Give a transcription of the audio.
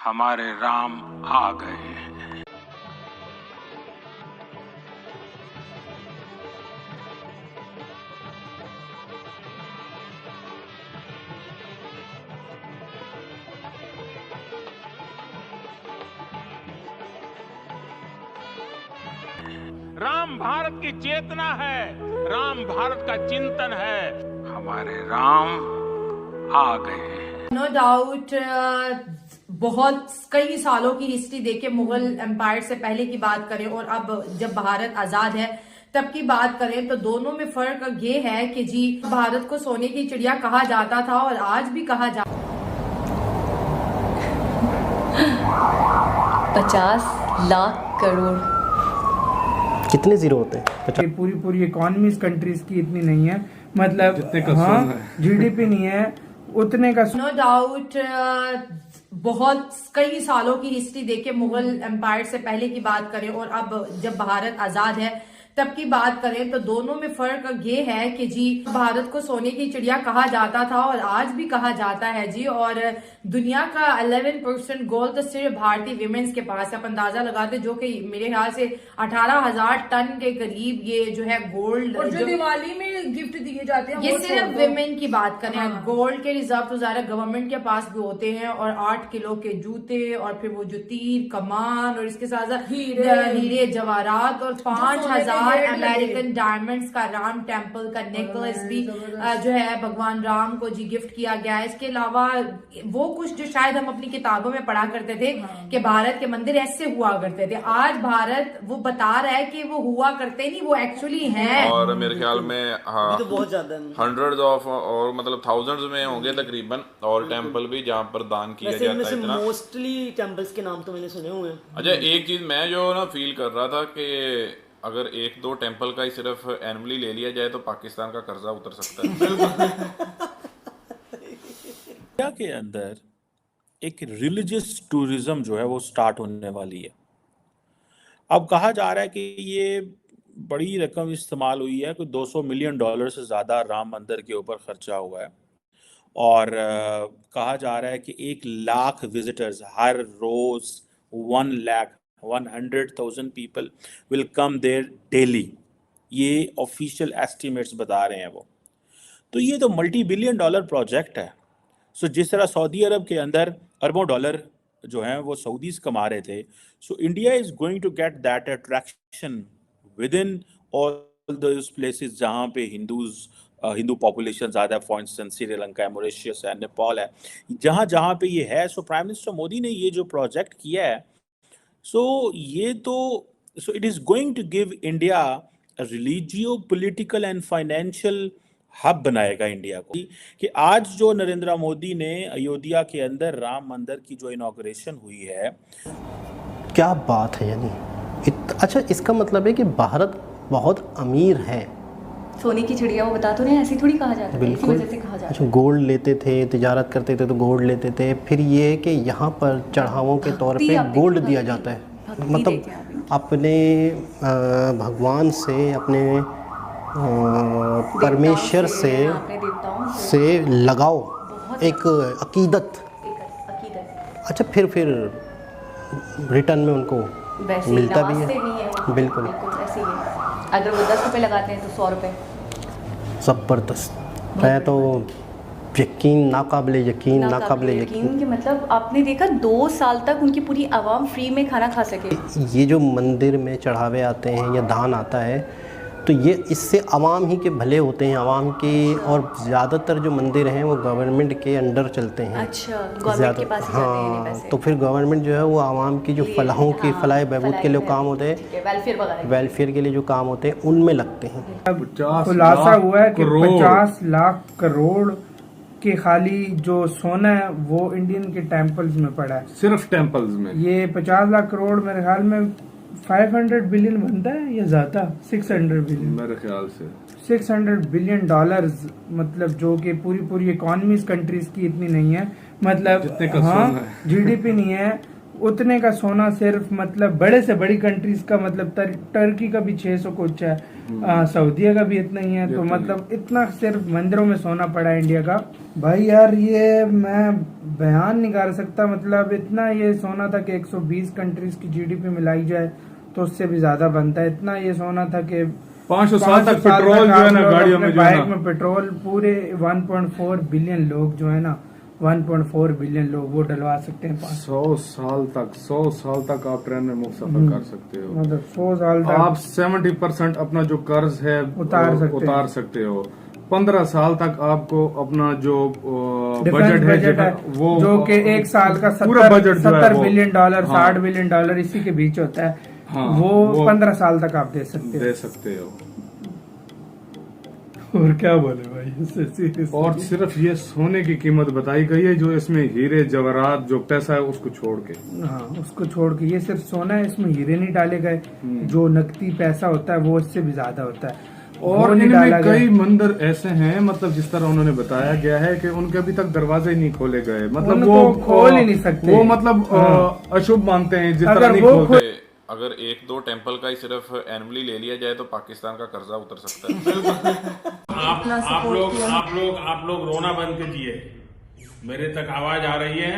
हमारे राम आ गए हैं। राम भारत की चेतना है, राम भारत का चिंतन है। हमारे राम आ गए हैं। नो डाउट बहुत कई सालों की हिस्ट्री देखे, मुगल एम्पायर से पहले की बात करें और अब जब भारत आजाद है तब की बात करें तो दोनों में फर्क ये है कि जी भारत को सोने की चिड़िया कहा जाता था और आज भी कहा जाता 50 लाख करोड़। कितने जीरो होते हैं? पूरी इकोनॉमी इस कंट्रीज की इतनी नहीं है, मतलब हाँ जीडीपी नहीं है उतने का। नो डाउट बहुत कई सालों की हिस्ट्री देखे, मुगल एम्पायर से पहले की बात करें और अब जब भारत आजाद है तब की बात करें तो दोनों में फर्क ये है कि जी भारत को सोने की चिड़िया कहा जाता था और आज भी कहा जाता है जी। और दुनिया का 11% गोल्ड तो सिर्फ भारतीय विमेंस के पास है। आप अंदाजा लगाते जो कि मेरे ख्याल से 18,000 टन के करीब ये जो है गोल्ड और जो दिवाली में गिफ्ट दिए जाते हैं ये सिर्फ विमेन की बात करें। हाँ। गोल्ड के रिजर्व तो ज़्यादा गवर्नमेंट के पास भी होते हैं और 8 किलो के जूते और फिर वो जो तीर कमान और इसके साथ साथ हीरे जवाहरात और 5,000 अमेरिकन डायमंड्स का राम टेम्पल का नेकलेस भी जो है भगवान राम को जी गिफ्ट किया गया है। इसके अलावा वो कुछ जो शायद हम अपनी किताबों में पढ़ा करते थे कि भारत के मंदिर ऐसे हुआ करते थे, आज भारत वो बता रहा है कि वो हुआ करते नहीं, वो एक्चुअली हैं। और मेरे ख्याल में हाँ तो बहुत ज्यादा हंड्रेड्स ऑफ और मतलब थाउजेंड्स में होंगे तकरीबन और टेम्पल भी जहाँ पर दान किया जाता है इतना। मोस्टली टेम्पल्स के नाम तो मैंने सुने हुए हैं। अच्छा, एक चीज मैं जो ना फील कर रहा था कि अगर 1-2 टेम्पल का ही सिर्फ एनुअली ले लिया जाए तो पाकिस्तान का कर्जा उतर सकता है। इंडिया के अंदर एक रिलीजियस टूरिज्म जो है वो स्टार्ट होने वाली है। अब कहा जा रहा है कि ये बड़ी रकम इस्तेमाल हुई है, कोई $200 मिलियन से ज़्यादा राम मंदिर के ऊपर खर्चा हुआ है और कहा जा रहा है कि 1 लाख विजिटर्स हर रोज 100,000 people will come there daily. ये ऑफिशियल एस्टिमेट्स बता रहे हैं वो। तो ये तो $multi-billion प्रोजेक्ट है। सो जिस तरह सऊदी अरब के अंदर अरबों डॉलर जो हैं वो सऊदीज कमा रहे थे, so India is going to get that attraction with in all those places जहाँ पे हिंदू पॉपुलेशन ज़्यादा है। फॉर इंस्टेंस श्रीलंका है, मॉरिशस है, नेपाल है, जहाँ जहाँ पे ये है। सो प्राइम मिनिस्टर मोदी ने ये जो प्रोजेक्ट किया है, so it is going to give India religio political and financial hub बनाएगा इंडिया को। कि आज जो नरेंद्र मोदी ने अयोध्या के अंदर राम मंदिर की जो इनॉग्रेशन हुई है, क्या बात है। यानी अच्छा, इसका मतलब है कि भारत बहुत अमीर है। सोने की चिड़िया वो बता तो नहीं, ऐसे थोड़ी कहा जाता है, इसी वजह से कहा जाता है। अच्छा, गोल्ड लेते थे, तिजारत करते थे तो गोल्ड लेते थे, फिर ये कि यहाँ पर चढ़ावों के तौर पे गोल्ड दिया जाता है। मतलब अपने भगवान से, अपने परमेश्वर से लगाओ, एक अकीदत। अच्छा, फिर रिटर्न में उनको मिलता भी है। बिल्कुल ऐसे ही है। अगर वो 10 रुपये लगाते हैं तो 100 रुपये। ज़बरदस्त। मैं तो यकीन नाकाबिले यकीन कि मतलब आपने देखा 2 साल तक उनकी पूरी आवाम फ्री में खाना खा सके। ये जो मंदिर में चढ़ावे आते हैं या दान आता है तो ये इससे आवाम ही के भले होते हैं, आवाम के। और ज़्यादातर जो मंदिर हैं वो गवर्नमेंट के अंडर चलते हैं। अच्छा, गवर्नमेंट के पास ही जाते हैं पैसे। तो फिर गवर्नमेंट जो है वो आवाम की जो फलाहों की फलाह बहबूद के लिए काम होते हैं, वेलफेयर के लिए जो काम होते हैं उनमें लगते हैं। खुलासा हुआ है कि 50 लाख करोड़ के खाली जो सोना है वो इंडियन के टेम्पल्स में पड़ा है, सिर्फ टेम्पल्स में। ये 50 लाख करोड़ मेरे ख्याल में 500 बिलियन बनता है या ज्यादा, 600 बिलियन मेरे ख्याल से। $600 बिलियन, मतलब जो कि पूरी इकोनॉमी इस कंट्रीज की इतनी नहीं है, मतलब हाँ जीडीपी नहीं है उतने का सोना सिर्फ मतलब बड़े से बड़ी कंट्रीज का मतलब टर्की का भी 600 कुछ है, सऊदीया का भी इतना ही है, तो मतलब इतना सिर्फ मंदिरों में सोना पड़ा है इंडिया का। भाई यार ये मैं बयान नहीं कर सकता, मतलब इतना ये सोना था कि 120 कंट्रीज की जीडीपी मिलाई जाए तो उससे भी ज्यादा बनता है। इतना ये सोना था कि 500 साल तक पेट्रोल जो है ना गाड़ियों में, बाइक में पेट्रोल पूरे 1.4 बिलियन लोग जो है ना 1.4 बिलियन लोग वो डलवा सकते हैं। 100 साल तक आप ट्रेन में मुफ्त सफर कर सकते हो, मतलब 100 साल तक आप 70% अपना जो कर्ज है उतार सकते हो। 15 साल तक आपको अपना जो बजट है वो जो कि एक साल का पूरा बजट $70 बिलियन, $60 बिलियन इसी के बीच होता है। वो 15 साल तक आप दे सकते हो। और क्या बोले भाई और सिर्फ ये सोने की कीमत बताई गई है, जो इसमें हीरे जवाहरात जो पैसा है उसको छोड़ के, हाँ उसको छोड़ के ये सिर्फ सोना है, इसमें हीरे नहीं डाले गए। जो नकदी पैसा होता है वो इससे भी ज्यादा होता है। और इनमें कई मंदिर ऐसे हैं, मतलब जिस तरह उन्होंने बताया गया है कि उनके अभी तक दरवाजे ही नहीं खोले गए, मतलब वो खोल ही नहीं सकते, वो मतलब अशुभ मानते हैं जिस तरह नहीं खोलते। अगर 1-2 टेम्पल का ही सिर्फ एनुअली ले लिया जाए तो पाकिस्तान का कर्जा उतर सकता है। आप लोग रोना बंद कीजिए, मेरे तक आवाज आ रही है।